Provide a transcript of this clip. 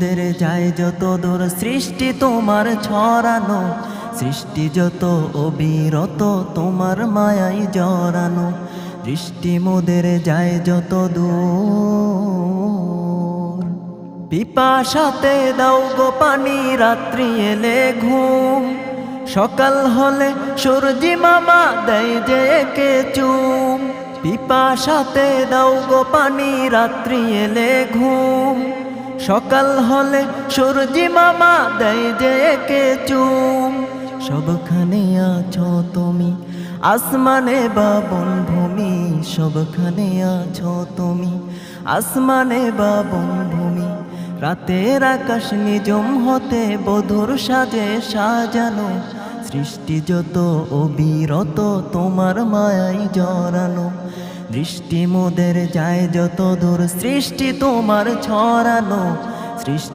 দের যায় যত দূর সৃষ্টি তোমার ছড়ানো, সৃষ্টি যত অবিরত তোমার মায়াই জড়ানো, দৃষ্টি মোদের যায় যত দূর। পিপাসাতে দাও গো পানি, রাত্রি এলে ঘুম, সকাল হলে সূর্যি মামা দেয় যে একে চুম। পিপাসাতে দাও গো পানি, রাত্রি এলে ঘুম, সকাল হলে সূর্যি মামা দেয় যে একে চুম। সবখানে আছো তুমি, আসমানে বা বনভূমি, সবখানে আছো তুমি, আসমানে বা বনভূমি। রাতের আকাশ নিঝুম হতে বধুর সাজে সাজানো, সৃষ্টি যত অবিরত তোমার মায়াই জড়ানো, দৃষ্টি মোদের যায় যত দূর সৃষ্টি তোমার ছড়ানো, সৃষ্টি